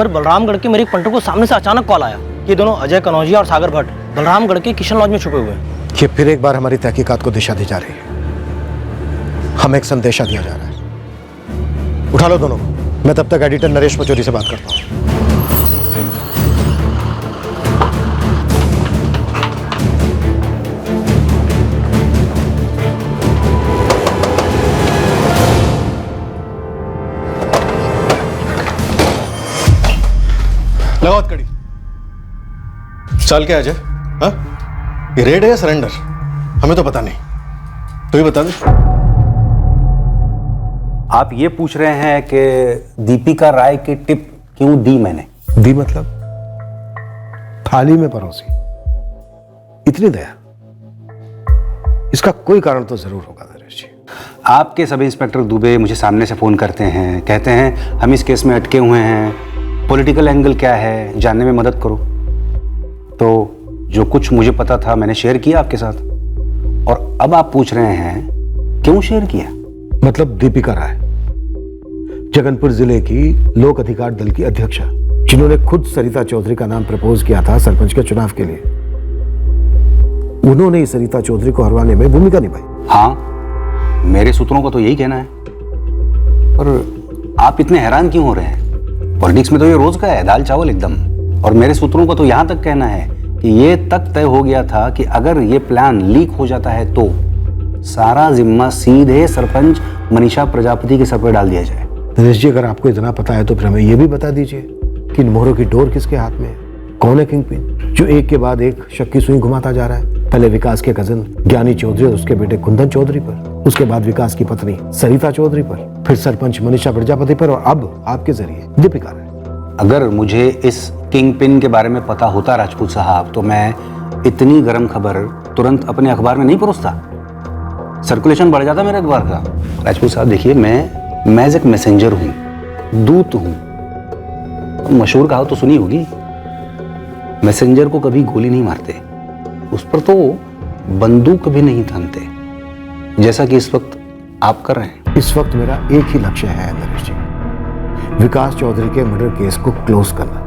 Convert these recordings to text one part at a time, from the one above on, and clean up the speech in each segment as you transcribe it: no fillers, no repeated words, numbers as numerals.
पर बलरामगढ़ के मेरे पंटर को सामने से अचानक कॉल आया कि दोनों अजय कनौजिया और सागर भट्ट बलरामगढ़ के किशन लॉज में छुपे हुए हैं। ये फिर एक बार हमारी तहकीकात को दिशा दी जा रही है। हमें एक संदेशा दिया जा रहा है। उठा लो दोनों को। मैं तब तक एडिटर नरेश पचौरी से बात करता हूँ। लगाओ कड़ी। चाल क्या अजय? हाँ, ये रेड है या सरेंडर? हमें तो पता नहीं, तू ही बता दे। आप ये पूछ रहे हैं कि दीपिका राय की टिप क्यों दी मैंने? दी मतलब थाली में परोसी। इतनी दया, इसका कोई कारण तो जरूर होगा नरेश जी। आपके सब इंस्पेक्टर दुबे मुझे सामने से फोन करते हैं, कहते हैं हम इस केस में अटके हुए हैं, पॉलिटिकल एंगल क्या है जानने में मदद करो। तो जो कुछ मुझे पता था मैंने शेयर किया आपके साथ, और अब आप पूछ रहे हैं क्यों शेयर किया? मतलब दीपिका राय जगनपुर जिले की लोक अधिकार दल की अध्यक्षा, जिन्होंने खुद सरिता चौधरी का नाम प्रपोज किया था सरपंच के चुनाव के लिए, उन्होंने ही सरिता चौधरी को हरवाने में भूमिका निभाई। हाँ, मेरे सूत्रों का तो यही कहना है। पर आप इतने हैरान क्यों हो रहे हैं? पॉलिटिक्स में तो ये रोज का है, दाल चावल एकदम। और मेरे सूत्रों का तो यहां तक कहना है कि ये तक तय हो गया था कि अगर ये प्लान लीक हो जाता है तो सारा जिम्मा सीधे सरपंच मनीषा प्रजापति के सर पर डाल दिया जाए। नरेश जी, अगर आपको इतना पता है तो फिर हमें यह भी बता दीजिए कि इन मोहरों की डोर किसके हाथ में है? कौन है किंग पिन जो एक के बाद एक शक की सुई घुमाता जा रहा है? पहले विकास के कजन ज्ञानी चौधरी और उसके बेटे कुंदन चौधरी पर, उसके बाद विकास की पत्नी सरिता चौधरी पर, फिर सरपंच मनीषा प्रजापति पर, और अब आपके जरिए दीपिका राय। अगर मुझे इस किंग पिन के बारे में पता होता राजपूत साहब, तो मैं इतनी गर्म खबर तुरंत अपने अखबार में नहीं परोसता, सर्कुलेशन बढ़ जाता मेरे अखबार का। राजपूत साहब देखिए, मैं एक मैसेंजर हूँ, दूत हूँ। मशहूर कहावत तो सुनी होगी, मैसेंजर को कभी गोली नहीं मारते, उस पर तो बंदूक भी नहीं तानते, जैसा कि इस वक्त आप कर रहे हैं। इस वक्त मेरा एक ही लक्ष्य है नरेश जी, विकास चौधरी के मर्डर केस को क्लोज करना।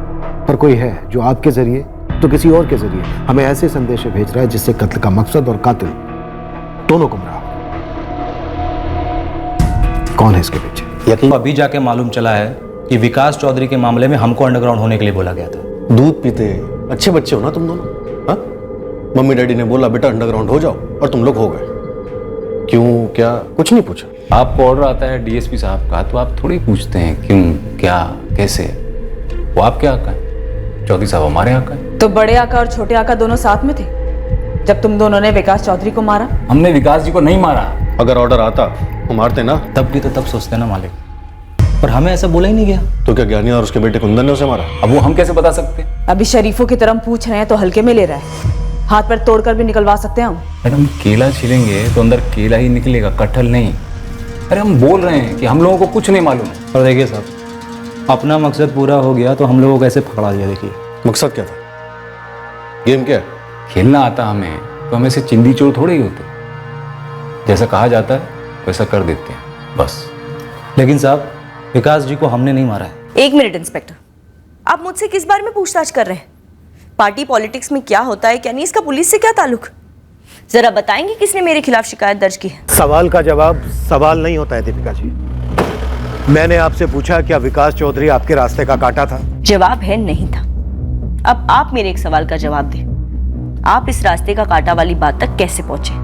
पर कोई है जो आपके जरिए तो किसी और के जरिए हमें ऐसे संदेश भेज रहा है जिससे कत्ल का मकसद और कातिल दोनों गुमराह। कौन है इसके पीछे? यकीन अभी जाके मालूम चला है कि विकास चौधरी के मामले में हमको अंडरग्राउंड होने के लिए बोला गया था। दूध पीते अच्छे बच्चे हो ना तुम दोनों? हाँ, मम्मी डैडी ने बोला बेटा अंडरग्राउंड हो जाओ, और तुम लोग हो गए। क्यों, क्या? कुछ नहीं पूछा। आपको ऑर्डर आता है डीएसपी साहब का, तो आप थोड़ी पूछते हैं क्यों, क्या, कैसे। वो आपके आका है, चौधरी साहब हमारे आका है। तो बड़े आका और छोटे आका दोनों साथ में थे जब तुम दोनों ने विकास चौधरी को मारा? हमने विकास जी को नहीं मारा। अगर ऑर्डर आता तो मारते ना। तब भी तो तब सोचते ना मालिक, पर हमें ऐसा बोला ही नहीं गया। तो क्या ज्ञानी और उसके बेटे कुंदन ने उसे मारा? अब वो हम कैसे बता सकते हैं? अभी शरीफों की तरह पूछ रहे हैं तो हल्के में ले रहा है, हाथ पर तोड़कर भी निकलवा सकते हैं हम। मैडम, केला छीलेंगे तो अंदर केला ही निकलेगा, कटहल नहीं। अरे हम बोल रहे हैं कि हम लोगों को कुछ नहीं मालूम। और देखिए साहब, अपना मकसद पूरा हो गया तो हम लोगों को कैसे पकड़ा दिया। देखिए मकसद क्या था? गेम क्या है? खेलना आता हमें तो हमें से चिंदी चोर थोड़े ही होते, जैसा कहा जाता है वैसा कर देते हैं बस। लेकिन साहब, विकास जी को हमने नहीं मारा है। एक मिनट इंस्पेक्टर, आप मुझसे किस बारे में पूछताछ कर रहे हैं? पार्टी पॉलिटिक्स में क्या होता है क्या नहीं, इसका पुलिस से क्या ताल्लुक? जरा बताएंगे किसने मेरे खिलाफ शिकायत दर्ज की है? सवाल का जवाब सवाल नहीं होता है दीपिका जी। मैंने आपसे पूछा क्या विकास चौधरी आपके रास्ते का कांटा था? जवाब है नहीं था। अब आप मेरे एक सवाल का जवाब दें, आप इस रास्ते का कांटा वाली बात तक कैसे पहुंचे?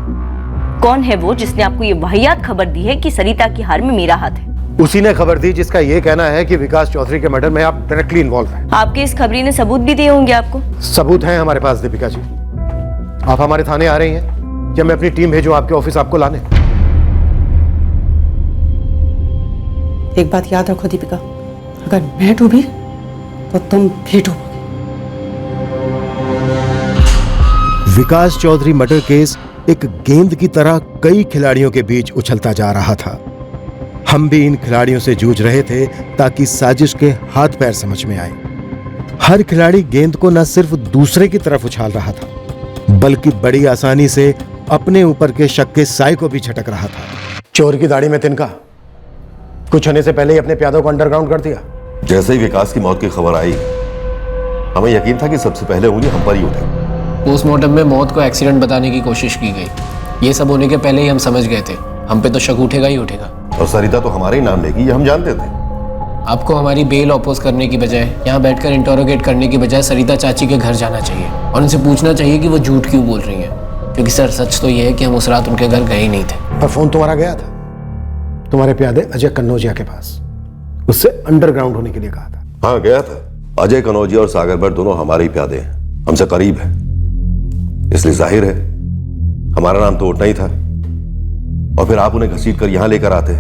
कौन है वो जिसने आपको ये वाहियात खबर दी है कि सरिता की हार में मेरा हाथ है? उसी ने खबर दी जिसका ये कहना है कि विकास चौधरी के मर्डर में आप डायरेक्टली इन्वॉल्व हैं। आपके इस खबरी ने सबूत भी दिए होंगे आपको? सबूत हैं हमारे पास दीपिका जी। आप हमारे थाने आ रही हैं या मैं अपनी टीम भेजूं आपके ऑफिस आपको लाने? एक बात याद रखो दीपिका, अगर मैं डूबी तो तुम भी डूबोगे। विकास चौधरी मर्डर केस एक गेंद की तरह कई खिलाड़ियों के बीच उछलता जा रहा था। हम भी इन खिलाड़ियों से जूझ रहे थे ताकि साजिश के हाथ पैर समझ में आए। हर खिलाड़ी गेंद को न सिर्फ दूसरे की तरफ उछाल रहा था बल्कि बड़ी आसानी से अपने ऊपर के शक के साए को भी झटक रहा था। चोर की दाढ़ी में तिनका, कुछ होने से पहले ही अपने प्यादों को अंडरग्राउंड कर दिया। जैसे ही विकास की मौत की खबर आई, हमें यकीन था कि सबसे पहले उंगली हम पर ही उठेगी। पोस्टमार्टम में मौत को एक्सीडेंट बताने की कोशिश की गई। ये सब होने के पहले ही हम समझ गए थे, हम पे तो शक उठेगा ही उठेगा। और सरिता तो हमारे ही नाम लेगी, ये हम जानते थे। आपको हमारी बेल ऑपोज करने की बजाय, यहाँ बैठकर इंटरोगेट करने की बजाय सरिता चाची के घर जाना चाहिए और उनसे पूछना चाहिए कि वो झूठ क्यों बोल रही हैं। क्योंकि सर सच तो ये है कि हम उस रात उनके घर गए ही नहीं थे। पर फोन तुम्हारा गया था तुम्हारे प्यादे अजय कन्नौजिया के पास, उससे अंडरग्राउंड होने के लिए कहा था। हाँ गया था। अजय कनौजिया और सागर भट्ट दोनों हमारे ही प्यादे हैं, हमसे करीब है, इसलिए जाहिर है हमारा नाम तो उठना ही था। और फिर आप उन्हें घसीट कर यहां लेकर आते,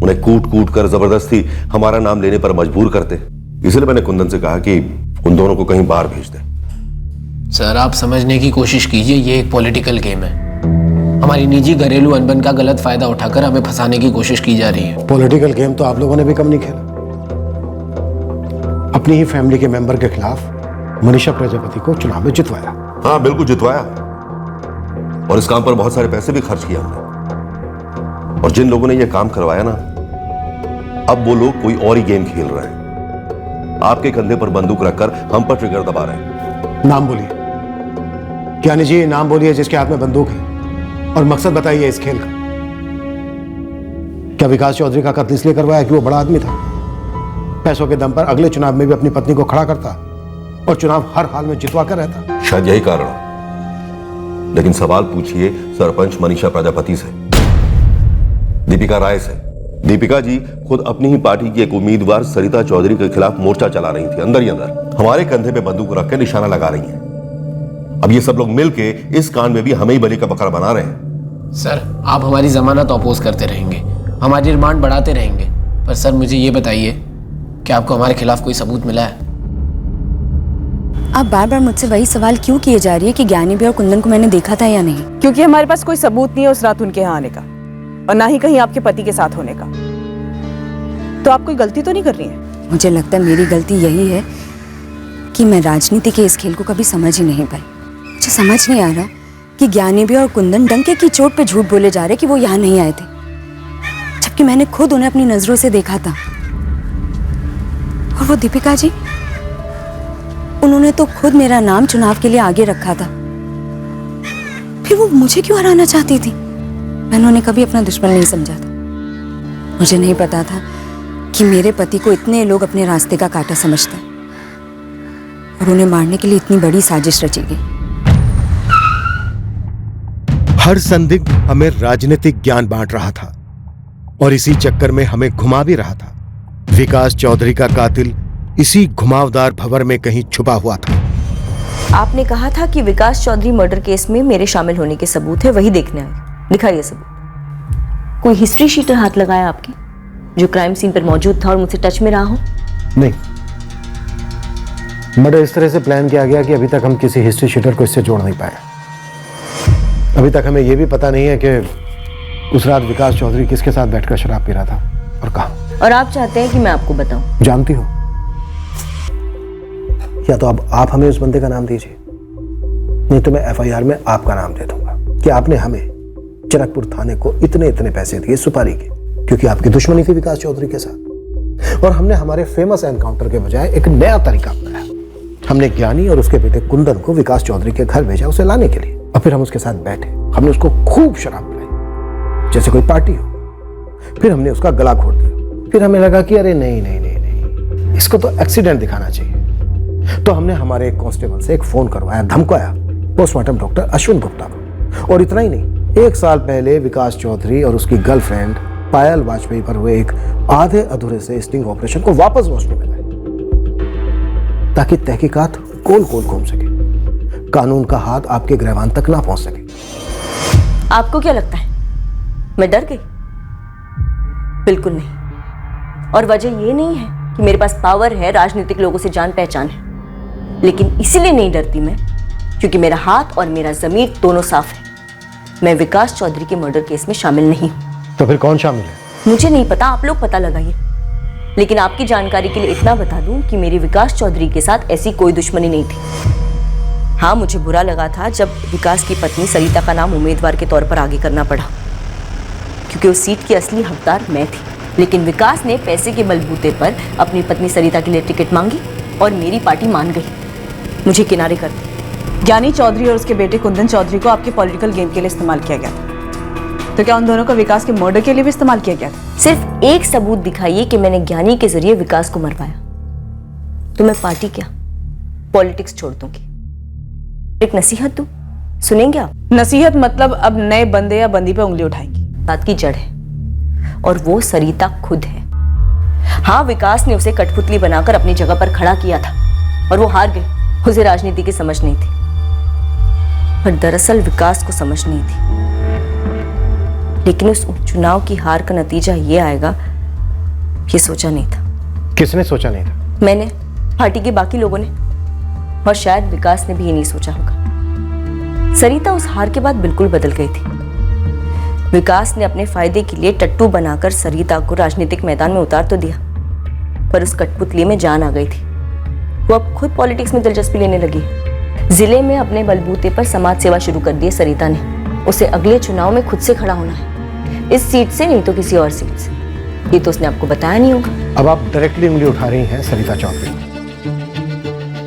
उन्हें कूट कूट कर जबरदस्ती हमारा नाम लेने पर मजबूर करते। इसलिए मैंने कुंदन से कहा कि उन दोनों को कहीं बाहर भेज दे। सर आप समझने की कोशिश कीजिए, ये एक पॉलिटिकल गेम है। हमारी निजी घरेलू अनबन का गलत फायदा उठाकर हमें फंसाने की कोशिश की जा रही है। पॉलिटिकल गेम तो आप लोगों ने भी कम नहीं खेला। अपनी ही फैमिली के मेंबर के खिलाफ मनीषा प्रजापति को चुनाव में जितवाया। हाँ बिल्कुल जितवाया, और इस काम पर बहुत सारे पैसे भी खर्च किया हमने। और जिन लोगों ने यह काम करवाया ना, अब वो लोग कोई और ही गेम खेल रहे हैं। आपके कंधे पर बंदूक रखकर हम पर ट्रिगर दबा रहे हैं। नाम बोलिए, ज्ञानी जी नाम बोलिए जिसके हाथ में बंदूक है, और मकसद बताइए इस खेल का। क्या विकास चौधरी का कत्ल इसलिए करवाया कि वो बड़ा आदमी था? पैसों के दम पर अगले चुनाव में भी अपनी पत्नी को खड़ा करता और चुनाव हर हाल में जितवा कर रहता। शायद यही कारण है, लेकिन सवाल पूछिए सरपंच मनीषा प्रजापति से, दीपिका राय से। दीपिका जी खुद अपनी ही पार्टी की एक उम्मीदवार सरिता चौधरी के खिलाफ मोर्चा चला रही थी, अंदर ही अंदर हमारे कंधे पे बंदूक रख के निशाना लगा रही हैं। अब ये सब लोग मिलके इस कांड में भी हमें ही बलि का बकरा बना रहे हैं। सर आप हमारी जमानत अपोज करते रहेंगे, हमारी रिमांड बढ़ाते रहेंगे, पर सर मुझे ये बताइए कि आपको हमारे खिलाफ कोई सबूत मिला है? आप बार बार मुझसे वही सवाल क्यों किए जा रही है कि ज्ञानी भी और कुंदन को मैंने देखा था या नहीं? क्योंकि हमारे पास कोई सबूत नहीं है उस रात उनके यहाँ आने का, और ना ही कहीं आपके पति के साथ होने का। तो आप कोई गलती तो नहीं कर रही हैं? मुझे लगता है मेरी गलती यही है कि मैं राजनीति के इस खेल को कभी समझ ही नहीं पाई। मुझे समझ नहीं आ रहा कि ज्ञानी भी और कुंदन डंके की चोट पे झूठ बोले जा रहे कि वो यहाँ नहीं आए थे, जबकि मैंने खुद उन्हें अपनी नजरों से देखा था। और वो दीपिका जी, उन्होंने तो खुद मेरा नाम चुनाव के लिए आगे रखा था, फिर वो मुझे क्यों हराना चाहती थी? मैंने उन्हें कभी अपना दुश्मन नहीं समझा था। मुझे नहीं पता था कि मेरे पति को इतने लोग अपने रास्ते का कांटा समझते हैं और उन्हें मारने के लिए इतनी बड़ी साजिश रची गई। हर संदिग्ध हमें राजनीतिक ज्ञान बांट रहा था और इसी चक्कर में हमें घुमा भी रहा था। विकास चौधरी का कातिल इसी घुमावदार भंवर में कहीं छुपा हुआ था। आपने कहा था कि विकास चौधरी मर्डर केस में मेरे शामिल होने के सबूत है, वही देखने आए। दिखाइए सबूत। कोई हिस्ट्री शीटर हाथ लगाया आपकी जो क्राइम सीन पर मौजूद था और मुझसे टच में रहा हो? नहीं, मर्डर इस तरह से प्लान किया गया कि अभी तक हम किसी हिस्ट्री शीटर को इससे जोड़ नहीं पाए। अभी तक हमें यह भी पता नहीं है कि उस रात विकास चौधरी किसके साथ बैठकर शराब पी रहा था और कहां। और आप चाहते हैं कि मैं आपको बताऊं? जानती हो, या तो अब आप हमें उस बंदे का नाम दीजिए, नहीं तो मैं एफआईआर में आपका नाम दे दूंगा कि आपने हमें जनकपुर थाने को इतने इतने पैसे दिए सुपारी के, क्योंकि आपकी दुश्मनी थी विकास चौधरी के साथ। और हमने हमारे फेमस एनकाउंटर के बजाय एक नया तरीका अपनाया। हमने ज्ञानी और उसके बेटे कुंदन को विकास चौधरी के घर भेजा उसे लाने के लिए, और फिर हम उसके साथ बैठे। हमने उसको खूब शराब पिलाई जैसे कोई पार्टी हो। फिर हमने उसका गला घोट दिया। फिर हमें लगा कि अरे नहीं नहीं नहीं नहीं, इसको तो एक्सीडेंट दिखाना चाहिए। तो हमने हमारे एक कांस्टेबल से एक फोन करवाया, धमकाया पोस्टमार्टम डॉक्टर अश्विन गुप्ता को। और इतना ही नहीं, 1 साल पहले विकास चौधरी और उसकी गर्लफ्रेंड पायल वाजपेयी पर हुए एक आधे अधूरे से स्टिंग ऑपरेशन को वापस रोशनी में लाए, ताकि तहकीकात गोल गोल घूम सके, कानून का हाथ आपके गिरबान तक ना पहुंच सके। आपको क्या लगता है मैं डर गई? बिल्कुल नहीं। और वजह यह नहीं है कि मेरे पास पावर है, राजनीतिक लोगों से जान पहचान है, लेकिन इसीलिए नहीं डरती मैं क्योंकि मेरा हाथ और मेरा जमीर दोनों साफ है। मैं विकास चौधरी के मर्डर केस में शामिल नहीं हूं। तो फिर कौन शामिल है? मुझे नहीं पता, आप लोग पता लगाइए। लेकिन आपकी जानकारी के लिए इतना बता दूं कि मेरी विकास चौधरी के साथ ऐसी कोई दुश्मनी नहीं थी। हाँ, मुझे बुरा लगा था जब विकास की पत्नी सरिता का नाम उम्मीदवार के तौर पर आगे करना पड़ा, क्योंकि उस सीट की असली हकदार मैं थी। लेकिन विकास ने पैसे के बलबूते पर अपनी पत्नी सरिता के लिए टिकट मांगी और मेरी पार्टी मान गई, मुझे किनारे कर दिया। ज्ञानी चौधरी और उसके बेटे कुंदन चौधरी को आपके पॉलिटिकल गेम के लिए इस्तेमाल किया गया था, तो क्या उन दोनों को विकास के मर्डर के लिए भी इस्तेमाल किया गया था? सिर्फ एक सबूत दिखाइए कि मैंने ज्ञानी के जरिए विकास को मरवाया, तो मैं पार्टी क्या पॉलिटिक्स छोड़ दूंगी। एक नसीहत दूं, सुनेंगे आप? नसीहत मतलब अब नए बंदे या बंदी पे उंगली उठाएंगी। बात की जड़ है और वो सरिता खुद है। हाँ, विकास ने उसे कठपुतली बनाकर अपनी जगह पर खड़ा किया था और वो हार गई। उसे राजनीति की समझ नहीं थी, पर दरअसल विकास को समझ नहीं थी। लेकिन उस उपचुनाव की हार का नतीजा ये आएगा, ये सोचा नहीं था। किसने सोचा नहीं था? मैंने, पार्टी के बाकी लोगों ने, और शायद विकास ने भी ये नहीं सोचा होगा। सरिता उस हार के बाद बिल्कुल बदल गई थी। विकास ने अपने फायदे के लिए टट्टू बनाकर सरिता को राजनीतिक मैदान में उतार तो दिया, पर उस कठपुतली में जान आ गई थी। वो अब खुद पॉलिटिक्स में दिलचस्पी लेने लगी। जिले में अपने बलबूते पर समाज सेवा शुरू कर दी है सरिता ने। उसे अगले चुनाव में खुद से खड़ा होना है, इस सीट से नहीं तो किसी और सीट से। ये तो उसने आपको बताया नहीं होगा। अब आप डायरेक्टली उंगली उठा रही हैं सरिता चौधरी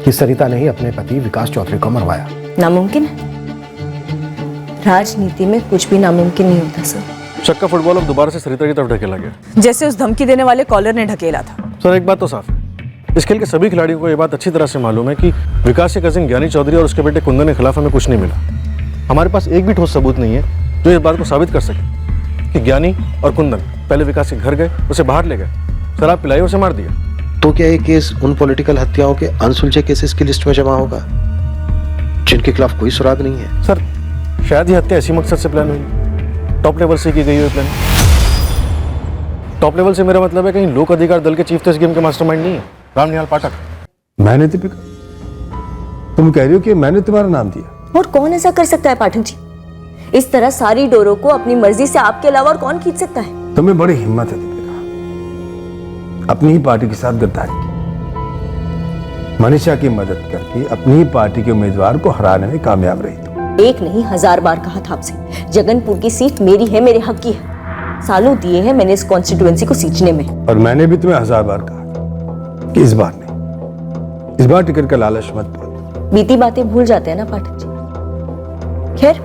कि सरिता ने ही अपने पति विकास चौधरी को मरवाया। नामुमकिन है, राजनीति में कुछ भी नामुमकिन नहीं होता सर। चक्का फुटबॉल अब दोबारा से सरिता की तरफ ढकेला गया, जैसे उस धमकी देने वाले कॉलर ने ढकेला था। सर एक बात तो साफ है, इस खेल के सभी खिलाड़ियों को ये बात अच्छी तरह से मालूम है कि विकास के कजिन ज्ञानी चौधरी और उसके बेटे कुंदन के खिलाफ हमें कुछ नहीं मिला। हमारे पास एक भी ठोस सबूत नहीं है जो इस बात को साबित कर सके कि ज्ञानी और कुंदन पहले विकास के घर गए, उसे बाहर ले गए, शराब पिलाई, उसे मार दिया। तो क्या ये केस उन पॉलिटिकल हत्याओं के अनसुलझे केसेस की लिस्ट में जमा होगा जिनके खिलाफ कोई सुराग नहीं है? सर शायद ये हत्या ऐसी मकसद से प्लान हुई, टॉप लेवल से की गई हुई प्लान। टॉप लेवल से मेरा मतलब है कहीं लोक अधिकार दल के चीफ तो इस गेम के मास्टरमाइंड नहीं है राम निहाल पाठक। मैंने दीपिका, तुम कह रही हो कि मैंने तुम्हारा नाम दिया? और कौन ऐसा कर सकता है पाठक जी? इस तरह सारी डोरों को अपनी मर्जी से आपके अलावा और कौन खींच सकता है? तुम्हें बड़ी हिम्मत है दीपिका, अपनी ही पार्टी के साथ गद्दारी की, मनीषा की मदद करके अपनी ही पार्टी के उम्मीदवार को हराने में कामयाब रही। तो एक नहीं 1000 बार कहा था आपसे, जगनपुर की सीट मेरी है, मेरे हक की है। सालों दिए हैं मैंने इस कॉन्स्टिट्यूएंसी को सींचने में, और मैंने भी तुम्हें 1000 बार कहा कि इस बार नहीं, इस बार टिकट का लालच मत पाओ। बीती बातें भूल जाते हैं ना पाठक जी। खैर,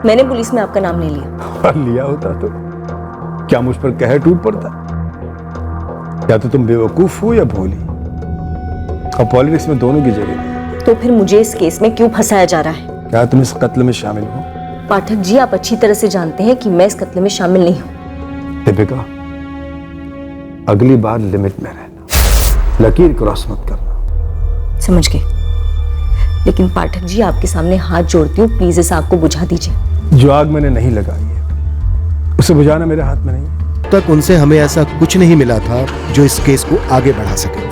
मैंने पुलिस में आपका नाम नहीं लिया। और लिया होता तो क्या मुझ पर कहर टूट पड़ता? या तो तुम बेवकूफ हो या भोली, और पॉलिटिक्स में दोनों की जगह नहीं। तो फिर मुझे इस केस में क्यों फंसाया जा रहा है? क्या तुम इस कत्ल में शामिल हो? पाठक जी, आप अच्छी तरह से जानते हैं कि मैं इस कत्ल में शामिल नहीं हूं। दीपिका, अगली बार लिमिट में रहना, लकीर क्रॉस मत करना। समझ गए, लेकिन पाठक जी आपके सामने हाथ जोड़ती हूँ, प्लीज इस आग को बुझा दीजिए। जो आग मैंने नहीं लगाई है उसे बुझाना मेरे हाथ में नहीं। तक उनसे हमें ऐसा कुछ नहीं मिला था जो इस केस को आगे बढ़ा सके।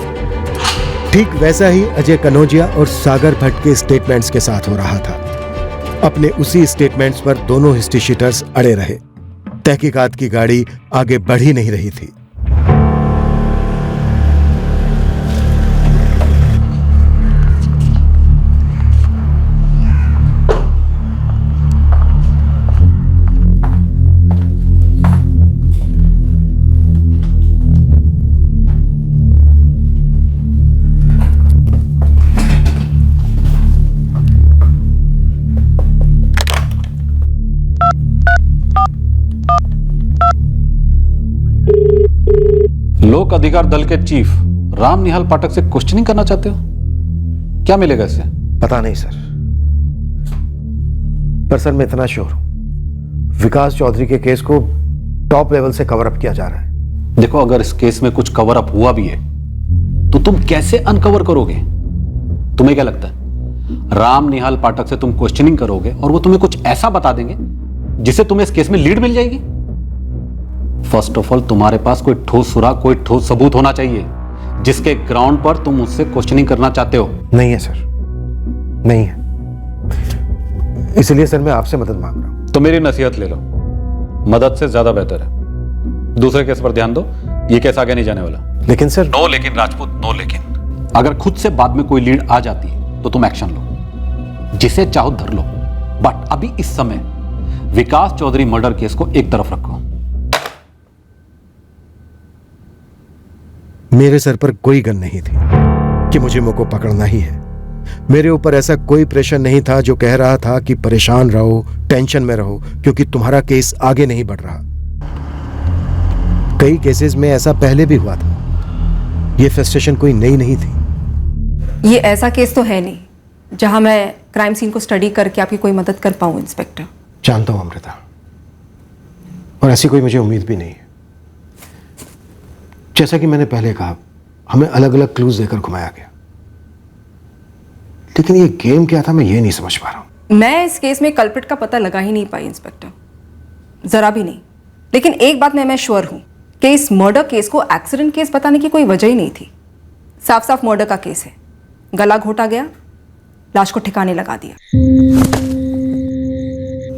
ठीक वैसा ही अजय कनौजिया और सागर भट्ट के स्टेटमेंट्स के साथ हो रहा था। अपने उसी स्टेटमेंट्स पर दोनों हिस्ट्री शीटर्स अड़े रहे। तहकीकात की गाड़ी आगे बढ़ ही नहीं रही थी। लोक अधिकार दल के चीफ राम निहाल पाठक से क्वेश्चनिंग करना चाहते हो? क्या मिलेगा इससे? पता नहीं सर, पर सर मैं इतना श्योर हूं, विकास चौधरी के केस को टॉप लेवल से कवर अप किया जा रहा है। देखो, अगर इस केस में कुछ कवर अप हुआ भी है तो तुम कैसे अनकवर करोगे? तुम्हें क्या लगता है राम निहाल पाठक से तुम क्वेश्चनिंग करोगे और वो तुम्हें कुछ ऐसा बता देंगे जिससे तुम्हें इस केस में लीड मिल जाएगी? फर्स्ट ऑफ ऑल, तुम्हारे पास कोई ठोस सुराग, कोई ठोस सबूत होना चाहिए जिसके ग्राउंड पर तुम मुझसे क्वेश्चनिंग करना चाहते हो। नहीं है सर, नहीं है। इसलिए सर मैं आपसे मदद मांग रहा हूं। तो मेरी नसीहत ले लो, मदद से ज्यादा बेहतर है। दूसरे केस पर ध्यान दो, ये केस आगे नहीं जाने वाला। लेकिन सर, नो लेकिन राजपूत, नो लेकिन। अगर खुद से बाद में कोई लीड आ जाती है तो तुम एक्शन लो, जिसे चाहो धर लो, बट अभी इस समय विकास चौधरी मर्डर केस को एक तरफ रखो। मेरे सर पर कोई गन नहीं थी कि मुझे मुझको पकड़ना ही है। मेरे ऊपर ऐसा कोई प्रेशर नहीं था जो कह रहा था कि परेशान रहो, टेंशन में रहो, क्योंकि तुम्हारा केस आगे नहीं बढ़ रहा। कई केसेस में ऐसा पहले भी हुआ था। यह फ्रस्ट्रेशन कोई नई नहीं थी। ये ऐसा केस तो है नहीं जहां मैं क्राइम सीन को स्टडी करके आपकी कोई मदद कर पाऊं इंस्पेक्टर। जानता हूं अमृता, और ऐसी कोई मुझे उम्मीद भी नहीं है। जैसा कि मैंने पहले कहा, हमें अलग अलग क्लूज देकर घुमाया गया, लेकिन ये गेम क्या था मैं ये नहीं समझ पा रहा हूं। मैं इस केस में कल्प्रिट का पता लगा ही नहीं पाई इंस्पेक्टर, जरा भी नहीं। लेकिन एक बात मैं श्योर हूं कि इस मर्डर केस को एक्सीडेंट केस बताने की कोई वजह ही नहीं थी। साफ साफ मर्डर का केस है। गला घोटा गया, लाश को ठिकाने लगा दिया,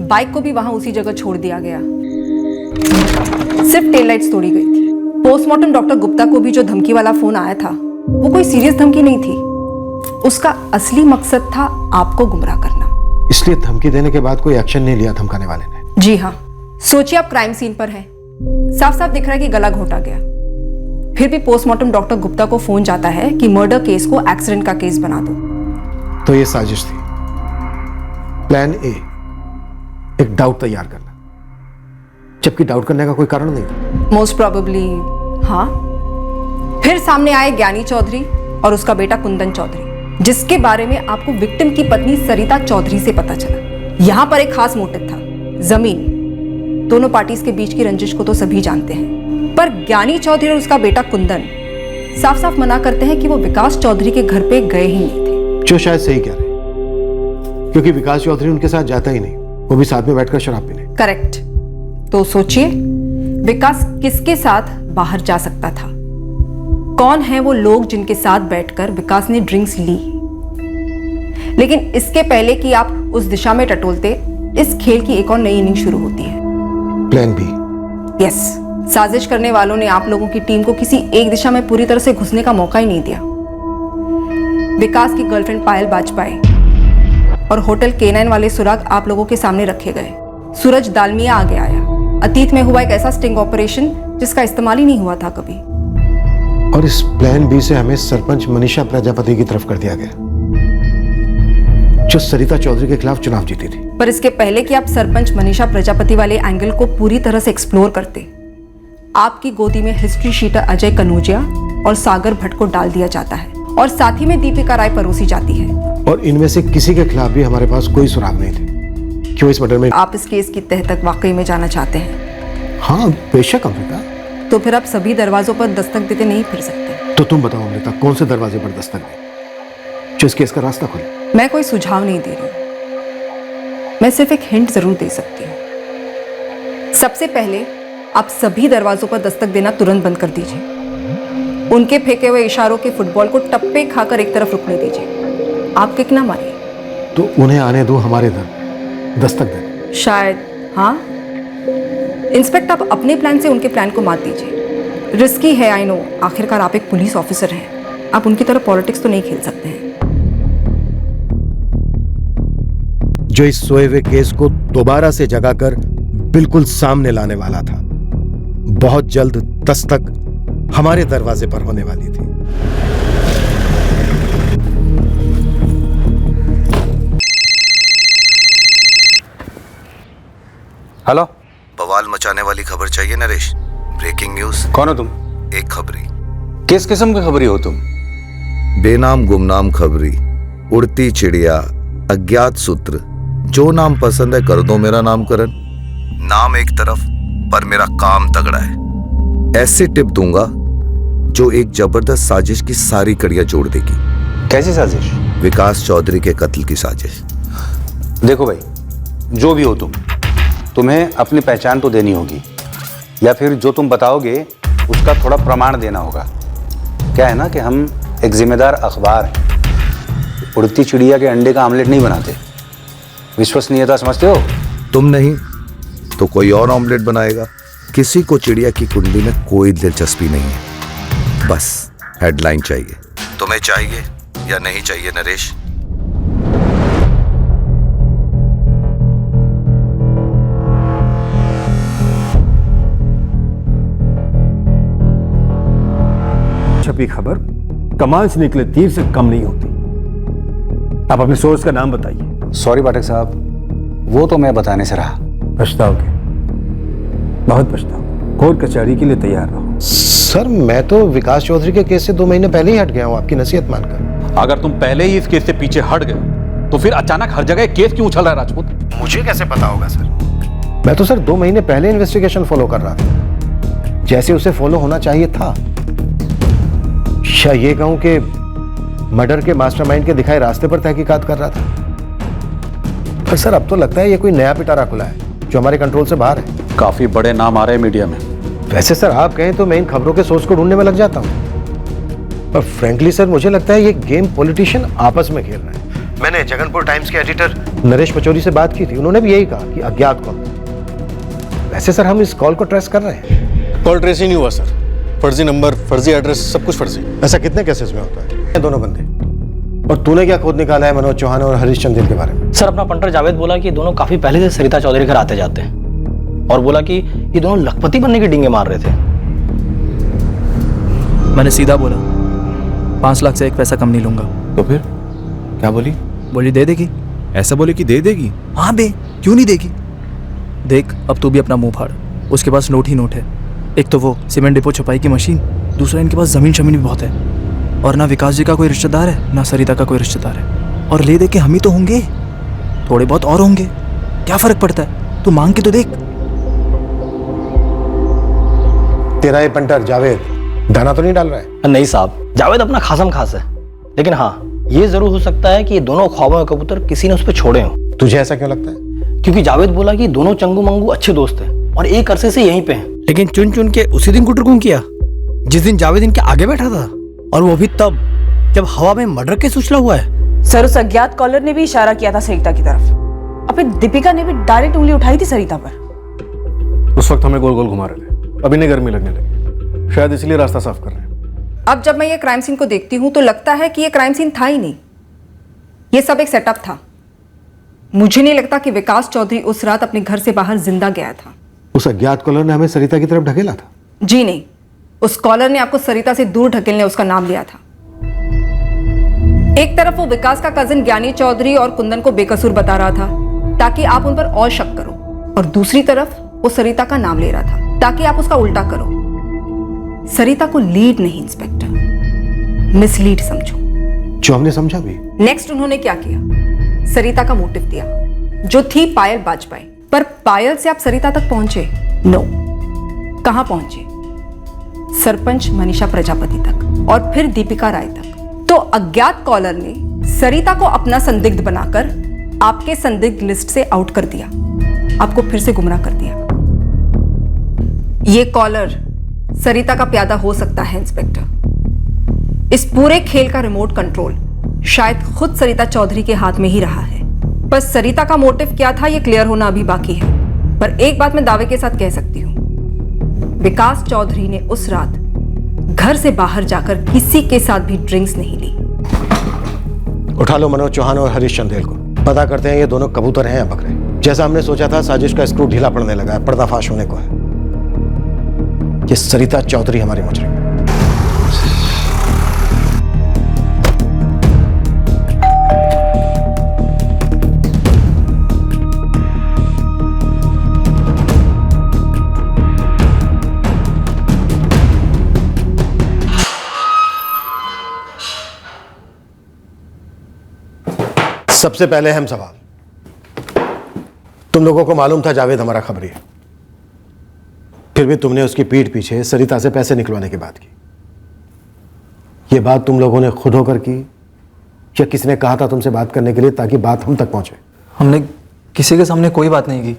बाइक को भी वहां उसी जगह छोड़ दिया गया, सिर्फ टेल लाइट्स तोड़ी गई थी। पोस्टमार्टम डॉक्टर गुप्ता को भी जो धमकी वाला फोन आया था वो कोई सीरियस धमकी नहीं थी। उसका असली मकसद था आपको गुमराह करना। इसलिए धमकी देने के बाद कोई एक्शन नहीं लिया धमकाने वाले ने। जी हाँ, सोचिए आप क्राइम सीन पर हैं, साफ साफ दिख रहा है कि गला घोटा गया, फिर भी पोस्टमार्टम डॉक्टर गुप्ता को फोन जाता है कि मर्डर केस को एक्सीडेंट का केस बना दो। तो ये साजिश थी। प्लान ए, एक डाउट तैयार करना, जबकि डाउट करने का कोई कारण नहीं था। मोस्ट प्रोबेबली हाँ। फिर सामने आए ज्ञानी चौधरी और उसका बेटा कुंदन चौधरी, जिसके बारे में आपको विक्टिम की पत्नी सरिता चौधरी से पता चला। यहां पर एक खास मोटिव था, जमीन। दोनों पार्टीज के बीच की रंजिश को तो सभी जानते हैं, पर ज्ञानी चौधरी और उसका बेटा कुंदन साफ साफ मना करते हैं कि वो विकास चौधरी के घर पे गए ही नहीं थे। जो शायद सही कह रहे, क्योंकि विकास चौधरी उनके साथ जाता ही नहीं, वो भी साथ में बैठकर शराब पीने। करेक्ट। तो सोचिए विकास किसके साथ बाहर जा सकता था? कौन है वो लोग जिनके साथ बैठकर विकास ने ड्रिंक्स ली? लेकिन इसके पहले कि आप उस दिशा में टटोलते, इस खेल की एक और नई इनिंग शुरू होती है। Plan B. यस, साजिश करने वालों ने आप लोगों की टीम को किसी एक दिशा में पूरी तरह से घुसने का मौका ही नहीं दिया। विकास की गर्लफ्रेंड पायल बाजपाई और होटल K9 वाले सुराग आप लोगों के सामने रखे गए। सूरज दालमिया आगे आया। अतीत में हुआ एक ऐसा स्टिंग ऑपरेशन जिसका इस्तेमाल ही नहीं हुआ था कभी। और इस प्लान बी से हमें सरपंच मनीषा प्रजापति की तरफ कर दिया गया, जो सरिता चौधरी के खिलाफ चुनाव जीती थी। पर इसके पहले कि आप सरपंच मनीषा प्रजापति वाले एंगल को पूरी तरह से एक्सप्लोर करते, आपकी गोदी में हिस्ट्री शीटर अजय कनौजिया और सागर भट्ट को डाल दिया जाता है, और साथ ही में दीपिका राय परोसी जाती है। और इनमें से किसी के खिलाफ भी हमारे पास कोई सुराग नहीं थे। क्यों इस मर्डर में आप इस केस की तह तक वाकई में जाना चाहते हैं? हाँ बेशक अमृता। तो फिर आप सभी दरवाजों पर दस्तक देते नहीं फिर सकते। तो तुम बताओ अमृता, कौन से दरवाजे पर दस्तक दें जो इस केस का रास्ता खोले? मैं कोई सुझाव नहीं दे रही, मैं सिर्फ एक हिंट जरूर दे सकती हूँ। सबसे पहले आप सभी दरवाजों पर दस्तक देना तुरंत बंद कर दीजिए। उनके फेंके हुए इशारों के फुटबॉल को टप्पे खाकर एक तरफ रुकने दीजिए। आप किक ना मारिए। तो उन्हें आने दो हमारे दर, दस्तक दे। शायद हाँ। इंस्पेक्टर, आप अपने प्लान से उनके प्लान को मात दीजिए। रिस्की है, आई नो, आखिरकार आप एक पुलिस ऑफिसर हैं। आप उनकी तरह पॉलिटिक्स तो नहीं खेल सकते हैं। जो इस सोए हुए केस को दोबारा से जगाकर बिल्कुल सामने लाने वाला था, बहुत जल्द दस्तक हमारे दरवाजे पर होने वाली थी। हेलो, बवाल मचाने वाली खबर चाहिए नरेश? Breaking news. कौन हो तुम? एक खबरी। किस किस्म की खबरी हो तुम? बेनाम गुमनाम खबरी, उड़ती चिड़िया, अज्ञात सूत्र, जो नाम पसंद है कर दो मेरा नामकरण। नाम एक तरफ पर मेरा काम तगड़ा है। ऐसे टिप दूंगा जो एक जबरदस्त साजिश की सारी कड़ियां जोड़ देगी। कैसी साजिश? विकास चौधरी के कत्ल की साजिश। देखो भाई, जो भी हो तुम्हें अपनी पहचान तो देनी होगी, या फिर जो तुम बताओगे उसका थोड़ा प्रमाण देना होगा। क्या है ना कि हम एक जिम्मेदार अखबार हैं, उड़ती चिड़िया के अंडे का आमलेट नहीं बनाते। विश्वसनीयता समझते हो? तुम नहीं तो कोई और ऑमलेट बनाएगा। किसी को चिड़िया की कुंडली में कोई दिलचस्पी नहीं है, बस हेडलाइन चाहिए। तुम्हें चाहिए या नहीं चाहिए नरेश? छपी खबर कमान से निकले तीर से कम नहीं होती। आप अपने सोर्स का नाम बताइए। सॉरी पाठक साहब, वो तो मैं बताने से रहा। पछताओगे, बहुत पछताओगे। कोर्ट कचहरी के लिए तैयार रहो। सर मैं तो विकास चौधरी के केस से 2 महीने पहले ही हट गया हूँ, आपकी नसीहत मानकर। अगर तुम पहले ही इस केस से पीछे हट गए तो फिर अचानक हर जगह केस क्यों उछल रहा है राजपूत? मुझे कैसे पता होगा सर? मैं तो सर 2 महीने पहले इन्वेस्टिगेशन फॉलो कर रहा था, जैसे उसे फॉलो होना चाहिए था। या ये कहूं कि मर्डर के मास्टरमाइंड के दिखाए रास्ते पर तहकीकात कर रहा था। पर सर अब तो लगता है ये कोई नया पिटारा खुला है जो हमारे कंट्रोल से बाहर है। काफी बड़े नाम आ रहे हैं मीडिया में। वैसे सर आप कहें तो मैं इन खबरों के सोर्स को ढूंढने में लग जाता हूं, पर फ्रैंकली सर मुझे लगता है ये गेम पॉलिटिशियन आपस में खेल रहे हैं। मैंने जगनपुर टाइम्स के एडिटर नरेश पचौरी से बात की थी, उन्होंने भी यही कहा कि अज्ञात कॉल। वैसे सर हम इस कॉल को ट्रेस कर रहे हैं। कॉल ट्रेस ही नहीं हुआ सर, फर्जी नंबर, फर्जी एड्रेस, सब कुछ फर्जी। ऐसा कितने केसेस में होता है? ये दोनों बंदे। और तूने क्या खोद निकाला है मनोज चौहान और हरीश चंदेल के बारे में? सर अपना पंटर जावेद बोला कि दोनों काफी पहले से सरिता चौधरी घर आते जाते हैं, और बोला कि ये दोनों लखपति बनने की डींगे मार रहे थे। मैंने सीधा बोला 5 लाख से एक पैसा कम नहीं लूंगा। तो फिर क्या बोली? बोली दे देगी। ऐसा बोले कि दे देगी? हाँ बे, क्यों नहीं देगी? देख अब तू भी अपना मुंह फाड़। उसके पास नोट ही नोट है। एक तो वो सीमेंट डिपो छपाई की मशीन, दूसरा इनके पास जमीन शमीन भी बहुत है। और ना विकास जी का कोई रिश्तेदार है, ना सरिता का कोई रिश्तेदार है। और ले दे के हम ही तो होंगे, थोड़े बहुत और होंगे, क्या फर्क पड़ता है? तू मांग के तो देख। तेरा ये पंटर जावेद दाना तो नहीं डाल रहा है? नहीं साहब, जावेद अपना खासम खास है, लेकिन हाँ ये जरूर हो सकता है कि ये दोनों ख्वाबों के कबूतर किसी ने उस पर छोड़े हों। तुझे ऐसा क्यों लगता है? क्योंकि जावेद बोला कि दोनों चंगू मंगू अच्छे दोस्त हैं और एक अरसे से यहीं पे हैं। लेकिन चुन चुन के उसी दिन कुटर क्यों किया जिस दिन जावेद इनके आगे बैठा था, और वो भी तब जब हवा में मर्डर केस उछला हुआ है। सर उस अज्ञात कॉलर ने भी इशारा किया था सरिता की तरफ। अब दीपिका ने भी डायरेक्ट उंगली उठाई थी सरिता पर। उस वक्त हमें गोल गोल घुमा रहे थे, अभी नहीं गर्मी लगने लगी, शायद इसलिए रास्ता साफ कर रहे हैं। अब जब मैं ये क्राइम सीन को देखती हूं तो लगता है कि ये क्राइम सीन था ही नहीं, ये सब एक सेटअप था। मुझे नहीं लगता कि विकास चौधरी उस रात अपने घर से बाहर जिंदा गया था। उस अज्ञात कॉलर ने हमें सरिता की तरफ ढकेला था? जी नहीं, उस कॉलर ने आपको सरिता से दूर ढकेलने उसका नाम लिया था। एक तरफ वो विकास का कजिन ज्ञानी चौधरी और कुंदन को बेकसूर बता रहा था ताकि आप उन पर और शक करो, और दूसरी तरफ वो सरिता का नाम ले रहा था ताकि आप उसका उल्टा करो। सरिता को लीड नहीं इंस्पेक्टर, मिसलीड समझो। जो हमने समझा भी। नेक्स्ट उन्होंने क्या किया? सरिता का मोटिव दिया जो थी पायल बाजपेयी, पर पायल से आप सरिता तक पहुंचे? नो। कहां पहुंचे? सरपंच मनीषा प्रजापति तक, और फिर दीपिका राय तक। तो अज्ञात कॉलर ने सरिता को अपना संदिग्ध बनाकर आपके संदिग्ध लिस्ट से आउट कर दिया, आपको फिर से गुमराह कर दिया। ये कॉलर सरिता का प्यादा हो सकता है इंस्पेक्टर। इस पूरे खेल का रिमोट कंट्रोल शायद खुद सरिता चौधरी के हाथ में ही रहा है। पर सरिता का मोटिव क्या था ये क्लियर होना अभी बाकी है। पर एक बात मैं दावे के साथ कह सकती हूं, विकास चौधरी ने उस रात घर से बाहर जाकर किसी के साथ भी ड्रिंक्स नहीं ली। उठा लो मनोज चौहान और हरीश चंदेल को, पता करते हैं ये दोनों कबूतर हैं या बकरे। जैसा हमने सोचा था साजिश का स्क्रू ढीला पड़ने लगा है, पर्दाफाश होने को है। ये सरिता चौधरी हमारी मुजरिम है। सबसे पहले अहम सवाल, तुम लोगों को मालूम था जावेद हमारा खबरी है, फिर भी तुमने उसकी पीठ पीछे सरिता से पैसे निकलवाने की बात की। यह बात तुम लोगों ने खुद होकर की या किसी ने कहा था तुमसे बात करने के लिए ताकि बात हम तक पहुंचे? हमने किसी के सामने कोई बात नहीं की।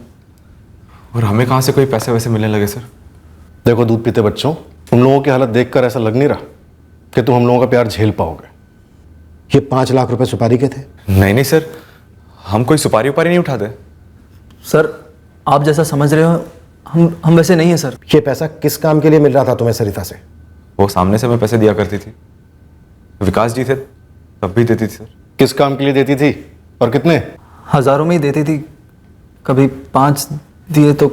और हमें कहां से कोई पैसे वैसे मिलने लगे सर? देखो दूध पीते बच्चों, तुम लोगों की हालत देखकर ऐसा लग नहीं रहा कि तुम हम लोगों का प्यार झेल पाओगे। ये 5 लाख रुपए सुपारी के थे? नहीं सर, हम कोई सुपारी उपारी नहीं उठाते सर। आप जैसा समझ रहे हो हम वैसे नहीं है सर। ये पैसा किस काम के लिए मिल रहा था तुम्हें सरिता से? वो सामने से मैं पैसे दिया करती थी, विकास जी थे तब भी देती थी सर। किस काम के लिए देती थी और कितने? हजारों में ही देती थी, कभी 5 दिए तो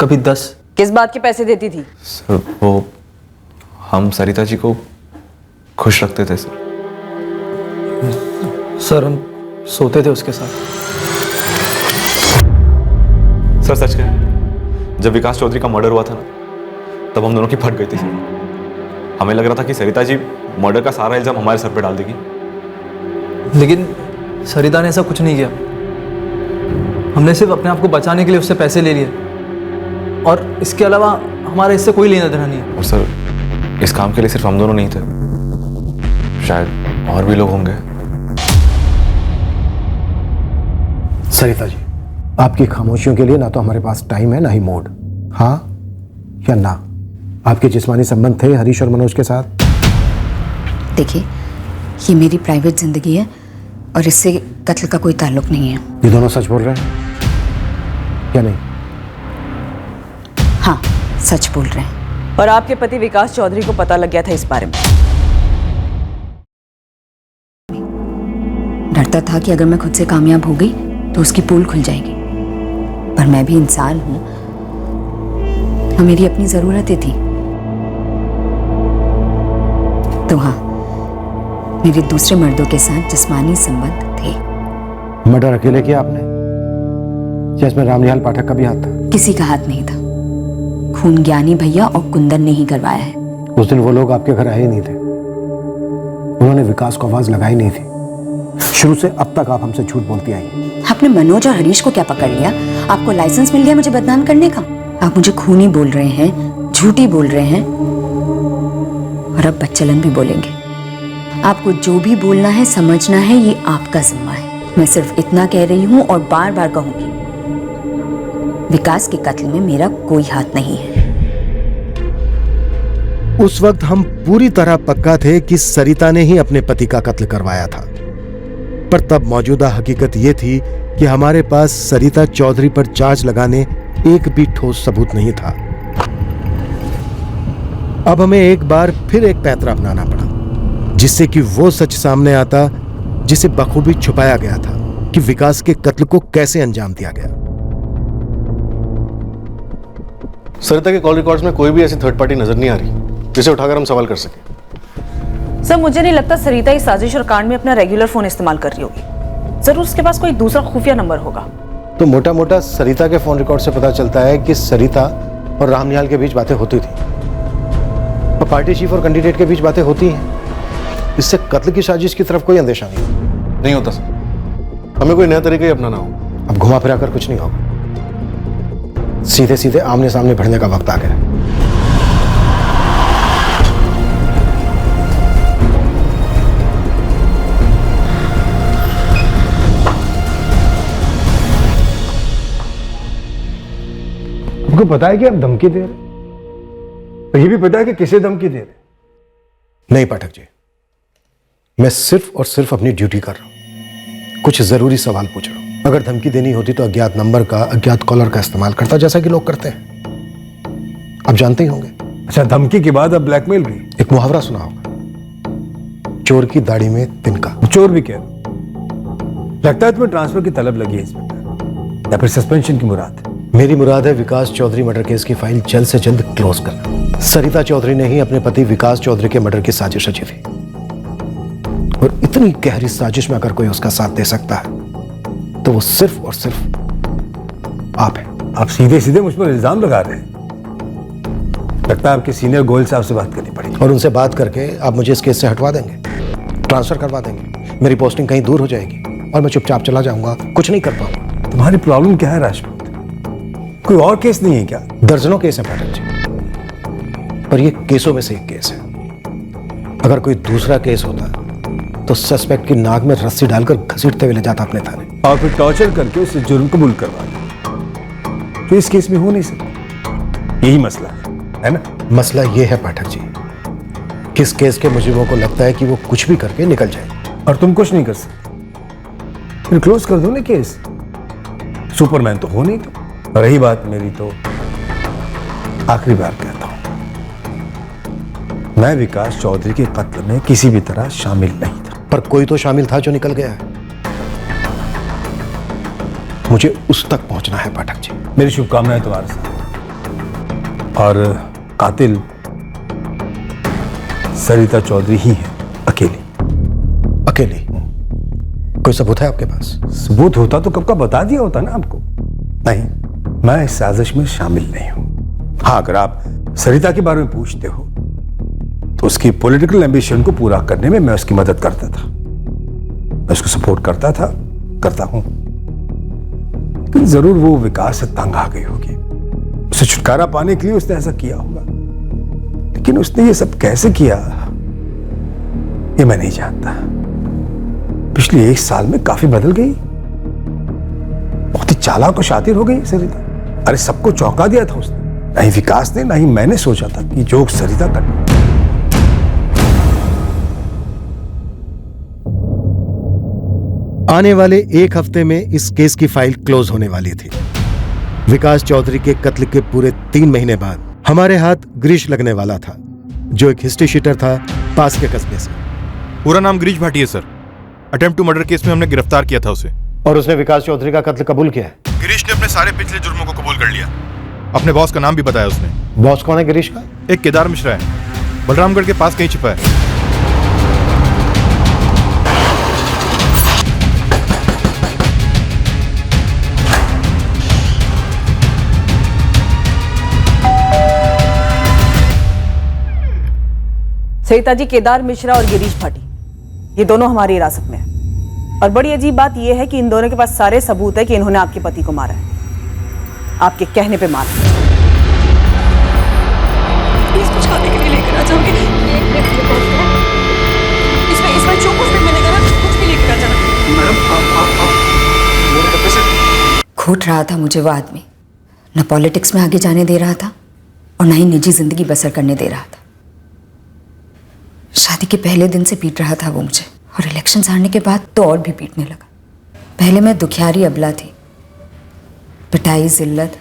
कभी 10। किस बात के पैसे देती थी? सर वो हम सरिता जी को खुश रखते थे सर। सर हम सोते थे उसके साथ। सर सच कहें, जब विकास चौधरी का मर्डर हुआ था ना, तब हम दोनों की फट गई थी सर। हमें लग रहा था कि सरिता जी मर्डर का सारा इल्जाम हमारे सर पे डाल देगी। लेकिन सरिता ने ऐसा कुछ नहीं किया। हमने सिर्फ अपने आप को बचाने के लिए उससे पैसे ले लिए, और इसके अलावा हमारा इससे कोई लेना देना नहीं है। और सर, इस काम के लिए सिर्फ हम दोनों नहीं थे, शायद और भी लोग होंगे। सरिता जी, आपकी खामोशियों के लिए ना तो हमारे पास टाइम है ना ही मूड। हाँ या ना? आपके जिस्मानी संबंध थे हरीश और मनोज के साथ? देखिए, ये मेरी प्राइवेट जिंदगी है और इससे कत्ल का कोई ताल्लुक नहीं है। ये दोनों सच बोल रहे हैं या नहीं? हाँ, सच बोल रहे हैं। और आपके पति विकास चौधरी को पता लग गया था इस बारे में? डरता था कि अगर मैं खुद से कामयाब हो गई तो उसकी पोल खुल जाएगी, पर मैं भी इंसान हूं और मेरी अपनी जरूरतें थी। तो हाँ, मेरे दूसरे मर्दों के साथ जिस्मानी संबंध थे। मर्डर अकेले किया आपने या इसमें रामनिहाल पाठक का भी हाथ था? किसी का हाथ नहीं था। खून ज्ञानी भैया और कुंदन ने ही करवाया है। उस दिन वो लोग आपके घर आए ही नहीं थे। उन्होंने विकास को आवाज लगाई नहीं थी। शुरू से अब तक आप हमसे झूठ बोलती आई। आपने मनोज और हरीश को क्या पकड़ लिया? आपको लाइसेंस मिल गया मुझे बदनाम करने का? आप मुझे खूनी बोल रहे हैं, झूठी बोल रहे हैं, और अब बच्चलन भी बोलेंगे। आपको जो भी बोलना है, समझना है, ये आपका जिम्मा है। मैं सिर्फ इतना कह रही हूं और बार बार कहूंगी, विकास के कत्ल में मेरा कोई हाथ नहीं है। उस वक्त हम पूरी तरह पक्का थे कि सरिता ने ही अपने पति का कत्ल करवाया था, पर तब मौजूदा हकीकत यह थी कि हमारे पास सरिता चौधरी पर चार्ज लगाने एक भी ठोस सबूत नहीं था। अब हमें एक बार फिर एक पैंतरा अपनाना पड़ा, जिससे कि वो सच सामने आता जिसे बखूबी छुपाया गया था कि विकास के कत्ल को कैसे अंजाम दिया गया। सरिता के कॉल रिकॉर्ड्स में कोई भी ऐसी थर्ड पार्टी नजर नहीं आ रही जिसे उठाकर हम सवाल कर सके। सर, मुझे नहीं लगता सरिता इस साजिश और कांड में अपना रेगुलर फोन इस्तेमाल कर रही होगी। जरूर उसके पास कोई दूसरा खुफिया नंबर होगा। तो मोटा मोटा सरिता के फोन रिकॉर्ड से पता चलता है कि सरिता और रामनिहाल के बीच बातें होती थी और पार्टी चीफ और कैंडिडेट के बीच बातें होती हैं। इससे कत्ल की साजिश की तरफ कोई अंदेशा नहीं होता सर। हमें कोई नया तरीका ही अपनाना होगा। अब घुमा फिरा कर कुछ नहीं होगा। सीधे सीधे आमने सामने भिड़ने का वक्त आ गया। आपको पता है कि आप धमकी दे रहे, तो ये भी पता है कि किसे धमकी दे रहे? नहीं पाठक जी, मैं सिर्फ और सिर्फ अपनी ड्यूटी कर रहा हूं। कुछ जरूरी सवाल पूछ रहा हूं। अगर धमकी देनी होती तो अज्ञात नंबर का, अज्ञात कॉलर का इस्तेमाल करता, जैसा कि लोग करते हैं। आप जानते ही होंगे। अच्छा, धमकी के बाद अब ब्लैकमेल भी? एक मुहावरा सुना होगा, चोर की दाढ़ी में तिनका। चोर भी कह लगता है तुम्हें ट्रांसफर की तलब लगी है इसमें, या फिर सस्पेंशन की मुराद? मेरी मुराद है विकास चौधरी मर्डर केस की फाइल जल्द से जल्द क्लोज करना। सरिता चौधरी ने ही अपने पति विकास चौधरी के मर्डर की साजिश रची थी, और इतनी गहरी साजिश में अगर कोई उसका साथ दे सकता है तो वो सिर्फ और सिर्फ आप हैं। आप सीधे सीधे मुझ पर इल्जाम लगा रहे हैं। लगता है आपके सीनियर गोयल साहब से बात करनी पड़ेगी। और उनसे बात करके आप मुझे इस केस से हटवा देंगे, ट्रांसफर करवा देंगे। मेरी पोस्टिंग कहीं दूर हो जाएगी और मैं चुपचाप चला जाऊंगा, कुछ नहीं कर पाऊंगा। तुम्हारी प्रॉब्लम क्या है राजपूत? कोई और केस नहीं है क्या? दर्जनों केस है पाठक जी, पर ये केसों में से एक केस है। अगर कोई दूसरा केस होता तो सस्पेक्ट की नाक में रस्सी डालकर घसीटते हुए ले जाता अपने थाने, और फिर टॉर्चर करके उसे जुर्म कबूल करवा। तो इस केस में हो नहीं सकता। यही मसला है ना? मसला ये है पाठक जी, किस केस के मुजरिमों को लगता है कि वो कुछ भी करके निकल जाए, और तुम कुछ नहीं कर सकते। फिर क्लोज कर दो ना केस। सुपरमैन तो हो नहीं तुम। रही बात मेरी, तो आखिरी बार कहता हूं, मैं विकास चौधरी के कत्ल में किसी भी तरह शामिल नहीं था। पर कोई तो शामिल था जो निकल गया है। मुझे उस तक पहुंचना है पाठक जी। मेरी शुभकामनाएं तुम्हारे साथ। और कातिल सरिता चौधरी ही है। अकेले ही। कोई सबूत है आपके पास? सबूत होता तो कब का बता दिया होता ना आपको। नहीं, मैं इस साजिश में शामिल नहीं हूं। हाँ, अगर आप सरिता के बारे में पूछते हो तो उसकी पॉलिटिकल एम्बिशन को पूरा करने में मैं उसकी मदद करता था, मैं उसको सपोर्ट करता था, करता हूं। लेकिन जरूर वो विकास से तंग आ गई होगी, उसे छुटकारा पाने के लिए उसने ऐसा किया होगा। लेकिन उसने ये सब कैसे किया ये मैं नहीं जानता। पिछले 1 साल में काफी बदल गई, बहुत ही चालाक और शातिर हो गई सरिता। अरे सबको चौंका दिया था उसने। नहीं विकास ने, नहीं मैंने सोचा था कि जो सरिता कर। आने वाले 1 हफ्ते में इस केस की फाइल क्लोज होने वाली थी। विकास चौधरी के कत्ल के पूरे 3 महीने बाद हमारे हाथ गिरीश लगने वाला था, जो एक हिस्ट्री शीटर था पास के कस्बे से। पूरा नाम गिरीश भाटी है sir. Attempt to murder case में हमने गिरफ्तार किया था उसे। और उसने विकास चौधरी का कत्ल कबूल किया है। गिरीश ने अपने सारे पिछले जुर्मों को कबूल कर लिया। अपने बॉस का नाम भी बताया उसने। बॉस कौन है गिरीश का? एक केदार मिश्रा है, बलरामगढ़ के पास कहीं छिपा है। सरिता जी, केदार मिश्रा और गिरीश भाटी ये दोनों हमारी हिरासत में हैं। और बड़ी अजीब बात यह है कि इन दोनों के पास सारे सबूत है कि इन्होंने आपके पति को मारा है, आपके कहने पे मारा। प्लीज कुछ खाने के लिए लेकर आ जाओगे? इसमें जो कुछ भी मिलेगा ना, कुछ भी लेकर आ जाना। घूट रहा था मुझे वो आदमी, न पॉलिटिक्स में आगे जाने दे रहा था और न ही निजी जिंदगी बसर करने दे रहा था। शादी के पहले दिन से पीट रहा था वो मुझे, और इलेक्शन हारने के बाद तो और भी पीटने लगा। पहले मैं दुखियारी अबला थी, पिटाई, जिल्लत,